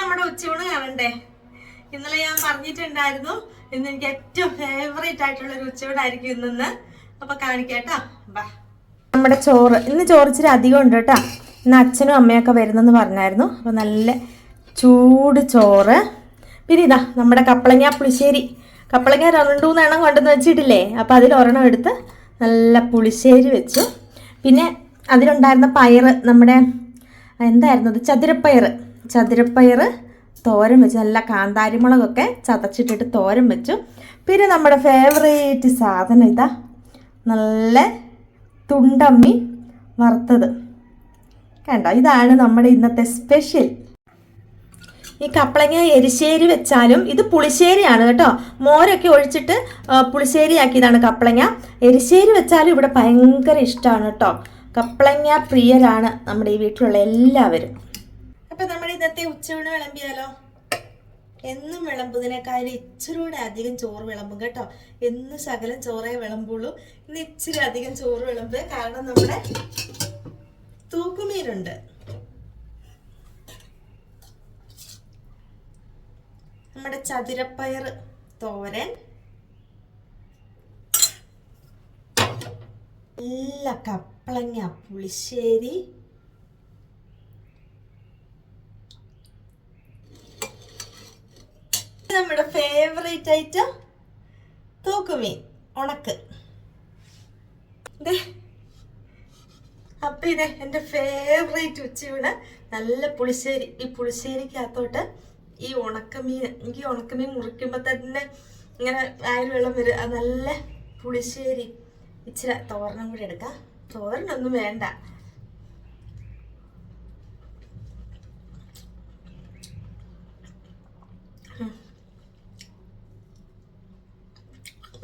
നമ്മുടെ ഉച്ചയൂണ് കാണണ്ടേ? ഇന്നലെ ഞാൻ പറഞ്ഞിട്ടുണ്ടായിരുന്നു ഇന്ന് എനിക്ക് ഏറ്റവും ഫേവറേറ്റ് ആയിട്ടുള്ള ഒരു ഉച്ചയൂണായിരിക്കും ഇന്ന്. അപ്പൊ കാണിക്കാട്ടോ. നമ്മുടെ ചോറ് ഇന്ന് ചോറിച്ചിരി അധികം ഉണ്ട് കേട്ടോ. ഇന്ന് അച്ഛനും അമ്മയൊക്കെ വരുന്നെന്ന് പറഞ്ഞായിരുന്നു. അപ്പൊ നല്ല ചൂട് ചോറ്. പിന്നെ ഇതാ നമ്മുടെ കപ്പളങ്ങ പുളിശ്ശേരി. കപ്പളങ്ങ 2-3 എണ്ണം കൊണ്ടുവന്ന് വെച്ചിട്ടില്ലേ, അപ്പം അതിൽ ഒരെണ്ണം എടുത്ത് നല്ല പുളിശ്ശേരി വെച്ചു. പിന്നെ അതിലുണ്ടായിരുന്ന പയറ്, നമ്മുടെ എന്തായിരുന്നു അത്, ചതുരപ്പയർ തോരൻ വെച്ചു. നല്ല കാന്താരിമുളകൊക്കെ ചതച്ചിട്ടിട്ട് തോരൻ വെച്ചു. പിന്നെ നമ്മുടെ ഫേവറേറ്റ് സാധനം ഇതാ, നല്ല തുണ്ടമ്മി വറുത്തത്. കണ്ടോ, ഇതാണ് നമ്മുടെ ഇന്നത്തെ സ്പെഷ്യൽ. ഈ കപ്പളങ്ങ എരിശ്ശേരി വെച്ചാലും ഇത് പുളിശ്ശേരിയാണ് കേട്ടോ. മോരൊക്കെ ഒഴിച്ചിട്ട് പുളിശ്ശേരി ആക്കിയതാണ് കപ്പളങ്ങ. എരിശ്ശേരി വെച്ചാലും ഇവിടെ ഭയങ്കര ഇഷ്ടമാണ് കേട്ടോ. കപ്പളങ്ങ പ്രിയരാണ് നമ്മുടെ ഈ വീട്ടിലുള്ള എല്ലാവരും. അപ്പം നമ്മുടെ ഇന്നത്തെ ഉച്ചയൂണ് വിളമ്പിയാലോ? എന്നും വിളമ്പുന്നതിനേക്കാളും ഇച്ചിരി കൂടെ അധികം ചോറ് വിളമ്പും കേട്ടോ. എന്നും ശകലം ചോറേ വിളമ്പുള്ളൂ. ഇന്ന് ഇച്ചിരി അധികം ചോറ് വിളമ്പുക. കാരണം നമ്മുടെ തൂക്കുമീനുണ്ട്. നമ്മുടെ ചതുരപ്പയർ തോരൻ, നല്ല കപ്പളങ്ങ പുളിശ്ശേരി, നമ്മുടെ ഫേവറേറ്റ് ഐറ്റം തൂക്കുമീൻ ഉണക്ക്. അപ്പൊ ഇത് എൻ്റെ ഫേവറേറ്റ് ഉച്ചയൂണ്, നല്ല പുളിശ്ശേരി. ഈ പുളിശ്ശേരിക്കകത്തോട്ട് ഈ ഉണക്കമീൻ, എനിക്ക് ഈ ഉണക്കമീൻ മുറിക്കുമ്പോൾ തന്നെ ഇങ്ങനെ ആയിരം വെള്ളം വരും. അത് നല്ല പുളിശ്ശേരി, ഇച്ചിരി തോരനും കൂടി എടുക്കാം. തോരനൊന്നും വേണ്ട,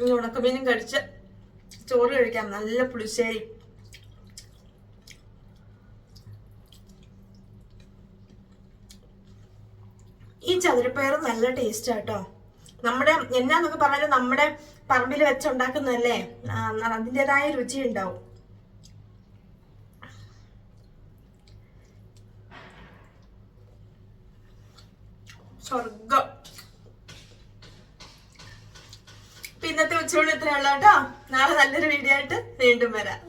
ഈ ഉണക്കമീനും കഴിച്ച് ചോറ് കഴിക്കാം. നല്ല പുളിശ്ശേരി. ഈ ചതുരപ്പയർ നല്ല ടേസ്റ്റ് ആട്ടോ. നമ്മുടെ എന്നാന്നൊക്കെ പറഞ്ഞാലും നമ്മുടെ പറമ്പിൽ വെച്ചുണ്ടാക്കുന്നതല്ലേ, അതിൻ്റെതായ രുചി ഉണ്ടാവും. സ്വർഗം. ഇന്നത്തെ ഉച്ചയൂണ് ഇത്രയുള്ള കേട്ടോ. നാളെ നല്ലൊരു വീഡിയോ ആയിട്ട് വീണ്ടും വരാം.